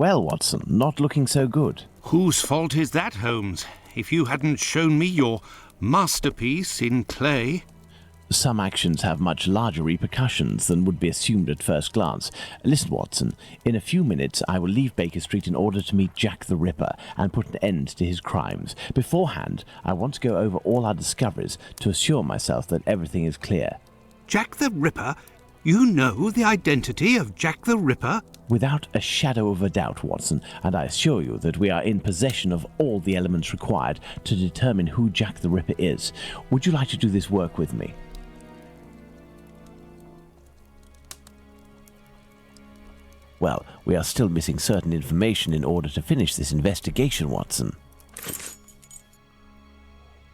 Well, Watson, not looking so good. Whose fault is that, Holmes? If you hadn't shown me your masterpiece in clay... Some actions have much larger repercussions than would be assumed at first glance. Listen, Watson, in a few minutes I will leave Baker Street in order to meet Jack the Ripper and put an end to his crimes. Beforehand, I want to go over all our discoveries to assure myself that everything is clear. Jack the Ripper? You know the identity of Jack the Ripper? Without a shadow of a doubt, Watson, and I assure you that we are in possession of all the elements required to determine who Jack the Ripper is. Would you like to do this work with me? Well, we are still missing certain information in order to finish this investigation, Watson.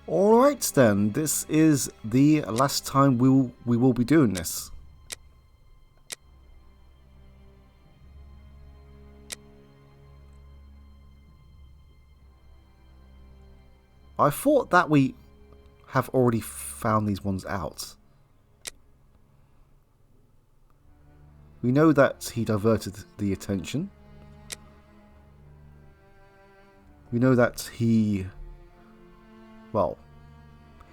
Alright then, this is the last time we will be doing this. I thought that we have already found these ones out. We know that he diverted the attention. We know that well,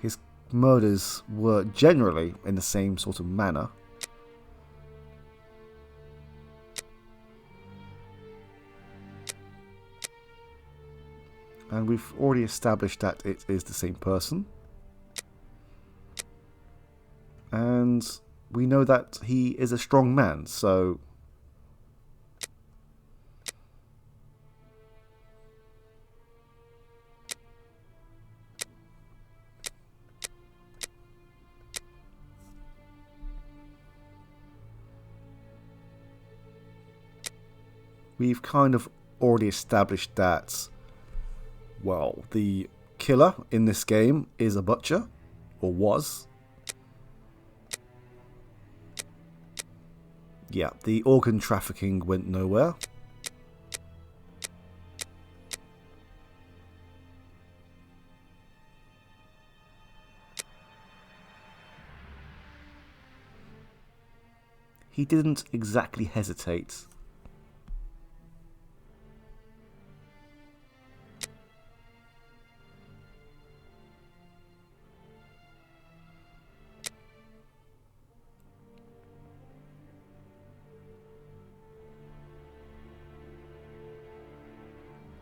his murders were generally in the same sort of manner. And we've already established that it is the same person. And we know that he is a strong man, so... we've kind of already established that, well, the killer in this game is a butcher, or was. Yeah, the organ trafficking went nowhere. He didn't exactly hesitate.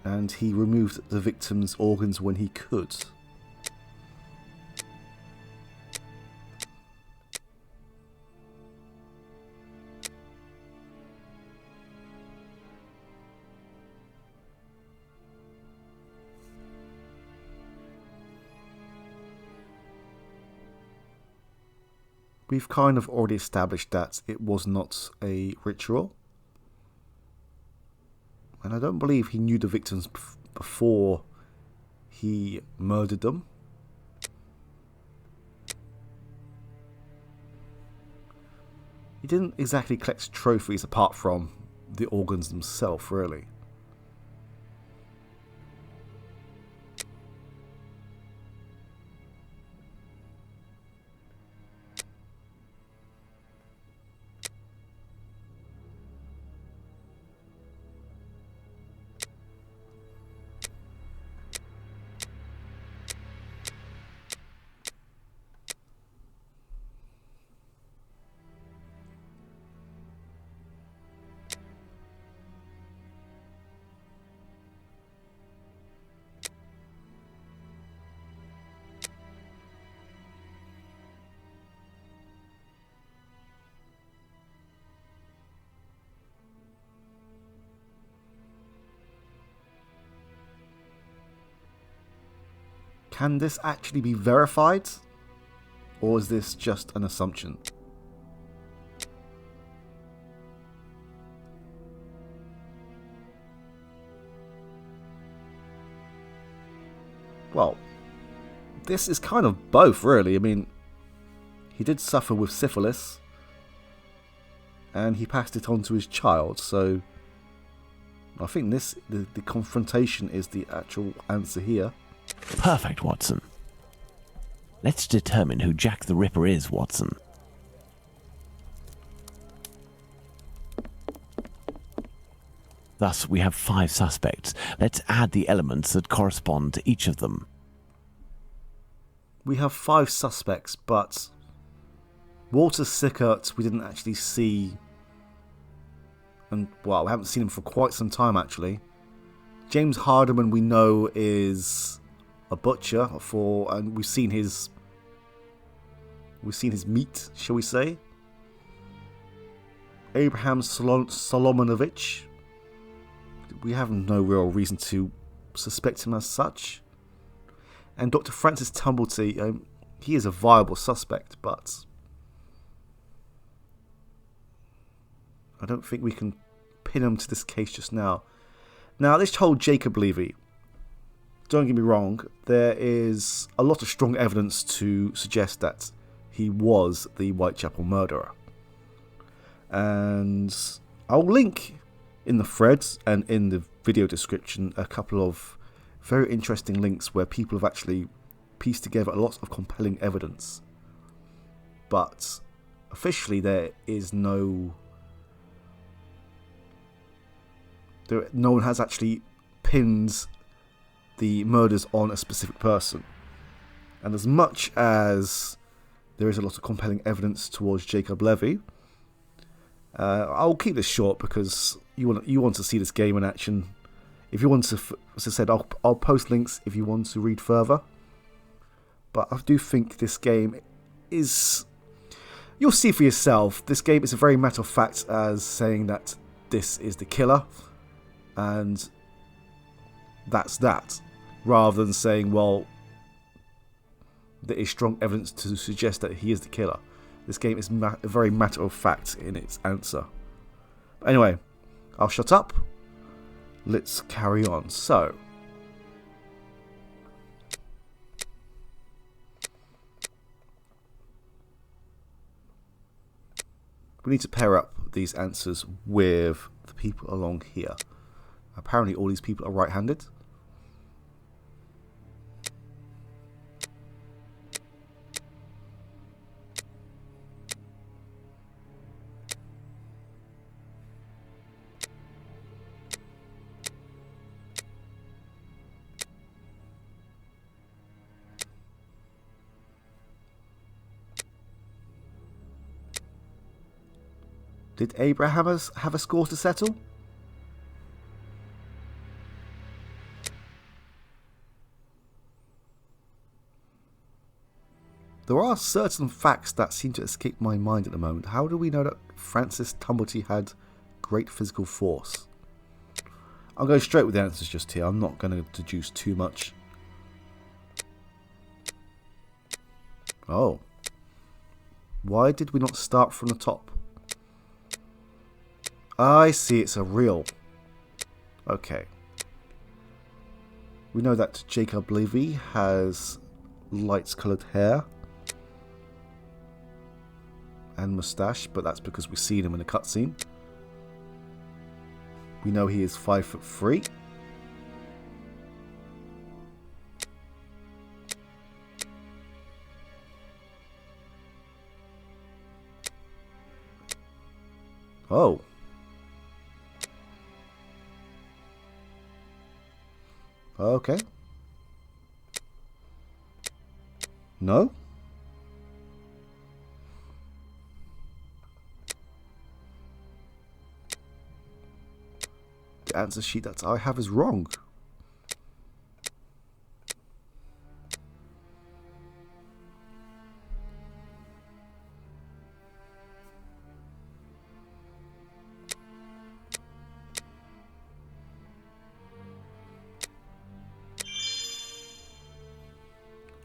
And he removed the victim's organs when he could. We've kind of already established that it was not a ritual. And I don't believe he knew the victims before he murdered them. He didn't exactly collect trophies apart from the organs themselves, really. Can this actually be verified? Or is this just an assumption? Well, this is kind of both, really. I mean, he did suffer with syphilis, and he passed it on to his child, so I think the confrontation is the actual answer here. Perfect, Watson. Let's determine who Jack the Ripper is, Watson. Thus, we have 5 suspects. Let's add the elements that correspond to each of them. We have 5 suspects, but Walter Sickert we didn't actually see, and well, we haven't seen him for quite some time actually. James Hardiman we know is a butcher and we've seen his meat, shall we say. Abraham Solomonovich, we have no real reason to suspect him as such. And Dr. Francis Tumblety, he is a viable suspect, but I don't think we can pin him to this case just now. Now, this whole Jacob Levy, don't get me wrong, there is a lot of strong evidence to suggest that he was the Whitechapel murderer. And I'll link in the threads and in the video description a couple of very interesting links where people have actually pieced together a lot of compelling evidence. But officially no one has actually pinned the murders on a specific person. And as much as there is a lot of compelling evidence towards Jacob Levy, I'll keep this short because you want to see this game in action. If you want to, as I said, I'll post links if you want to read further. But I do think this game is, you'll see for yourself, this game is a very matter of fact as saying that this is the killer. And that's that. Rather than saying, well, there is strong evidence to suggest that he is the killer. This game is a very matter of fact in its answer. But anyway, I'll shut up. Let's carry on. So, we need to pair up these answers with the people along here. Apparently all these people are right-handed. Did Abraham have a score to settle? There are certain facts that seem to escape my mind at the moment. How do we know that Francis Tumblety had great physical force? I'll go straight with the answers just here. I'm not going to deduce too much. Oh. Why did we not start from the top? I see, it's a reel. Okay. We know that Jacob Levy has light-coloured hair and moustache, but that's because we've seen him in a cutscene. We know he is 5'3". Oh. Okay. No? The answer sheet that I have is wrong.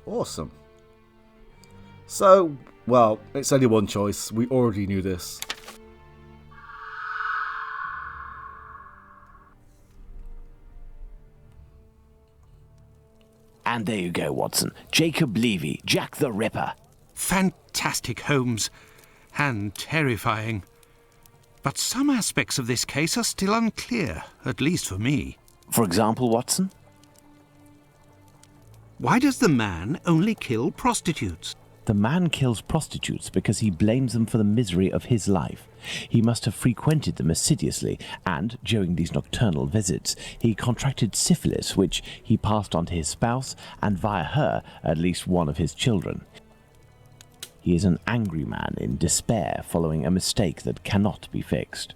Awesome. So, well, it's only one choice. We already knew this. And there you go, Watson. Jacob Levy, Jack the Ripper. Fantastic, Holmes. And terrifying. But some aspects of this case are still unclear, at least for me. For example, Watson? Why does the man only kill prostitutes? The man kills prostitutes because he blames them for the misery of his life. He must have frequented them assiduously, and, during these nocturnal visits, he contracted syphilis, which he passed on to his spouse, and via her, at least one of his children. He is an angry man in despair following a mistake that cannot be fixed.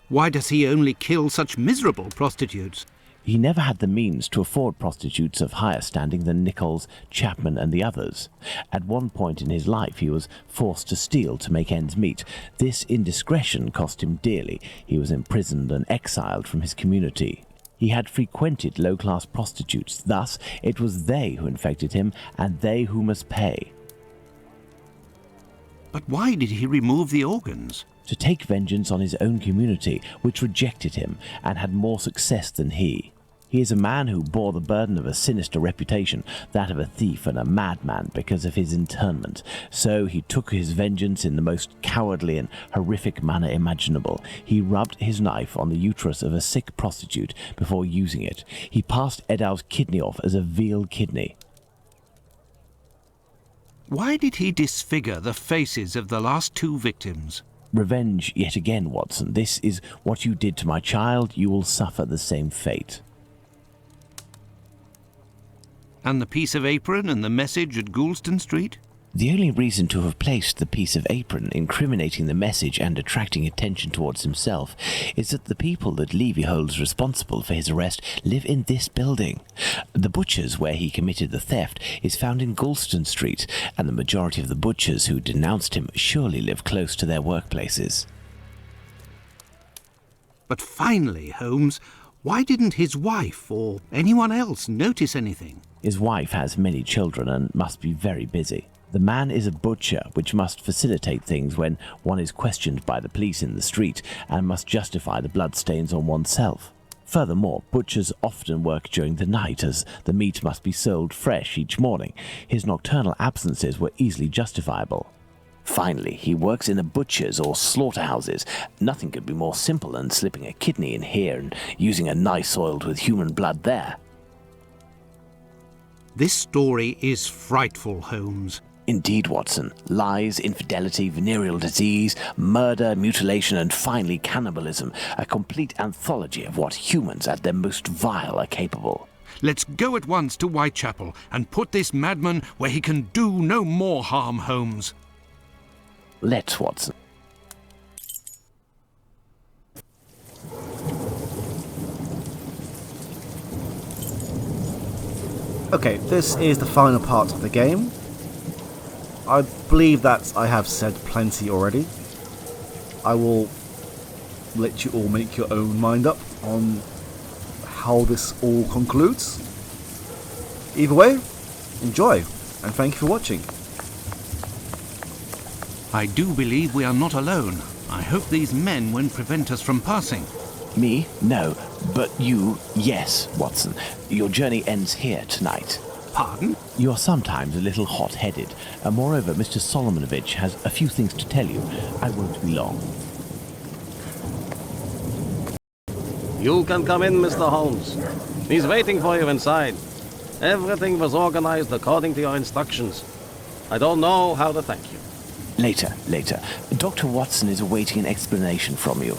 Why does he only kill such miserable prostitutes? He never had the means to afford prostitutes of higher standing than Nichols, Chapman, and the others. At one point in his life he was forced to steal to make ends meet. This indiscretion cost him dearly. He was imprisoned and exiled from his community. He had frequented low-class prostitutes, thus it was they who infected him, and they who must pay. But why did he remove the organs? To take vengeance on his own community, which rejected him and had more success than he. He is a man who bore the burden of a sinister reputation, that of a thief and a madman, because of his internment. So he took his vengeance in the most cowardly and horrific manner imaginable. He rubbed his knife on the uterus of a sick prostitute before using it. He passed Edow's kidney off as a veal kidney. Why did he disfigure the faces of the last two victims? Revenge yet again, Watson. This is what you did to my child. You will suffer the same fate. And the piece of apron and the message at Goulston Street? The only reason to have placed the piece of apron, incriminating the message and attracting attention towards himself, is that the people that Levy holds responsible for his arrest live in this building. The butcher's where he committed the theft is found in Goulston Street, and the majority of the butchers who denounced him surely live close to their workplaces. But finally, Holmes, why didn't his wife or anyone else notice anything? His wife has many children and must be very busy. The man is a butcher, which must facilitate things when one is questioned by the police in the street and must justify the bloodstains on oneself. Furthermore, butchers often work during the night as the meat must be sold fresh each morning. His nocturnal absences were easily justifiable. Finally, he works in the butchers or slaughterhouses. Nothing could be more simple than slipping a kidney in here and using a knife oiled with human blood there. This story is frightful, Holmes. Indeed, Watson. Lies, infidelity, venereal disease, murder, mutilation, and finally cannibalism. A complete anthology of what humans at their most vile are capable. Let's go at once to Whitechapel and put this madman where he can do no more harm, Holmes. Let's, Watson. Okay, this is the final part of the game. I believe that I have said plenty already. I will let you all make your own mind up on how this all concludes. Either way, enjoy, and thank you for watching. I do believe we are not alone. I hope these men won't prevent us from passing. Me? No. But you, yes, Watson. Your journey ends here tonight. Pardon? You're sometimes a little hot-headed. Moreover, Mr. Solomonovich has a few things to tell you. I won't be long. You can come in, Mr. Holmes. He's waiting for you inside. Everything was organized according to your instructions. I don't know how to thank you. Later. Dr. Watson is awaiting an explanation from you.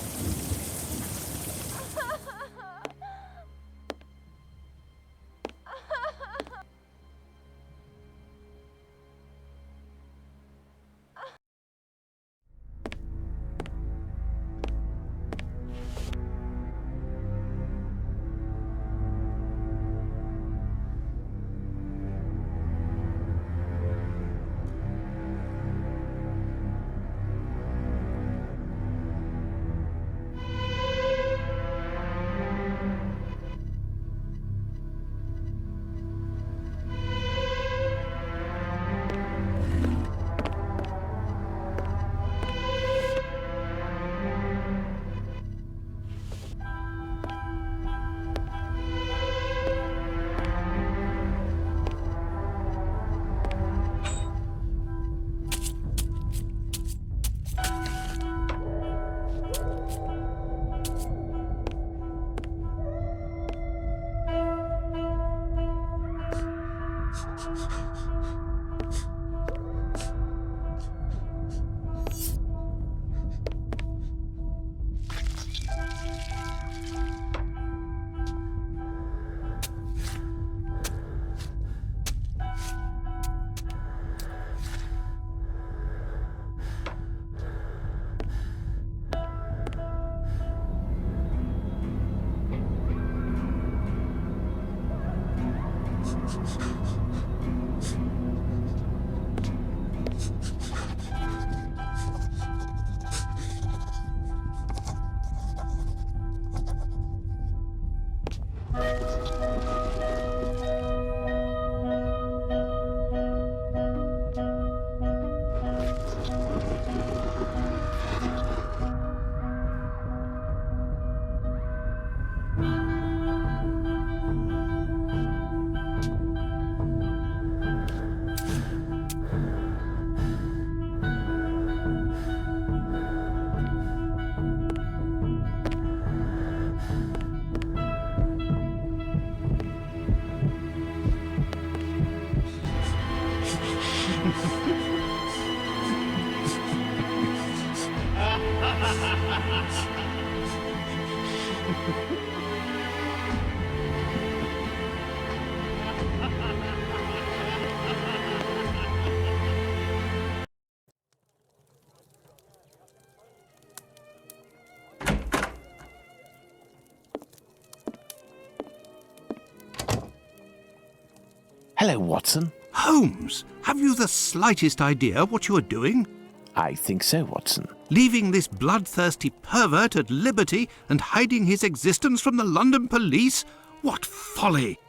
Hello, Watson. Holmes, have you the slightest idea what you are doing? I think so, Watson. Leaving this bloodthirsty pervert at liberty and hiding his existence from the London police? What folly!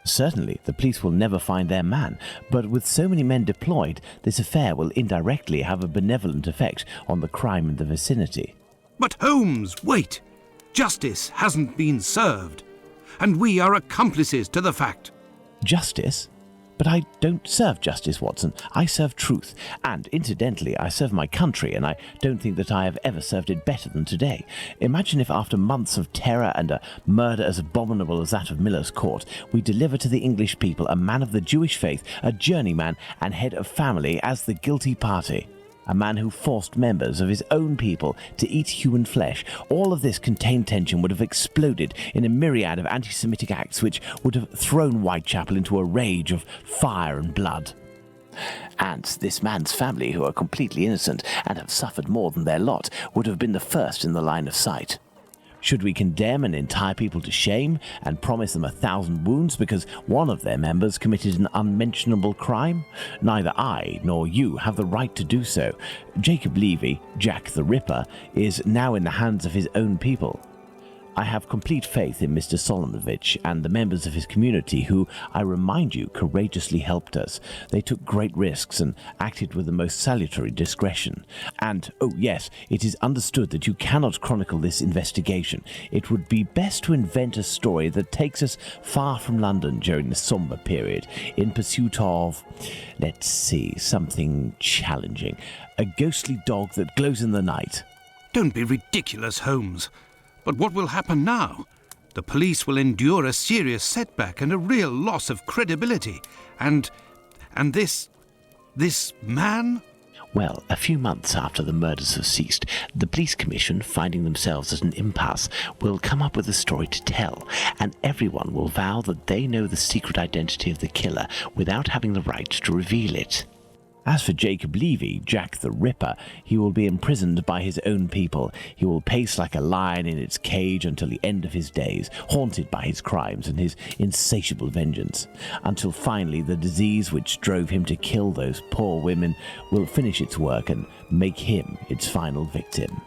Certainly, the police will never find their man, but with so many men deployed, this affair will indirectly have a benevolent effect on the crime in the vicinity. But Holmes, wait! Justice hasn't been served, and we are accomplices to the fact. Justice? But I don't serve justice, Watson. I serve truth. And incidentally, I serve my country, and I don't think that I have ever served it better than today. Imagine if after months of terror and a murder as abominable as that of Miller's Court, we deliver to the English people a man of the Jewish faith, a journeyman and head of family as the guilty party. A man who forced members of his own people to eat human flesh. All of this contained tension would have exploded in a myriad of anti-Semitic acts which would have thrown Whitechapel into a rage of fire and blood. And this man's family, who are completely innocent and have suffered more than their lot, would have been the first in the line of sight. Should we condemn an entire people to shame and promise them 1,000 wounds because one of their members committed an unmentionable crime? Neither I nor you have the right to do so. Jacob Levy, Jack the Ripper, is now in the hands of his own people. I have complete faith in Mr. Solomovich and the members of his community who, I remind you, courageously helped us. They took great risks and acted with the most salutary discretion. And, oh yes, it is understood that you cannot chronicle this investigation. It would be best to invent a story that takes us far from London during the somber period, in pursuit of, let's see, something challenging. A ghostly dog that glows in the night. Don't be ridiculous, Holmes. But what will happen now? The police will endure a serious setback and a real loss of credibility. And this man? Well, a few months after the murders have ceased, the police commission, finding themselves at an impasse, will come up with a story to tell, and everyone will vow that they know the secret identity of the killer without having the right to reveal it. As for Jacob Levy, Jack the Ripper, he will be imprisoned by his own people. He will pace like a lion in its cage until the end of his days, haunted by his crimes and his insatiable vengeance, until finally the disease which drove him to kill those poor women will finish its work and make him its final victim.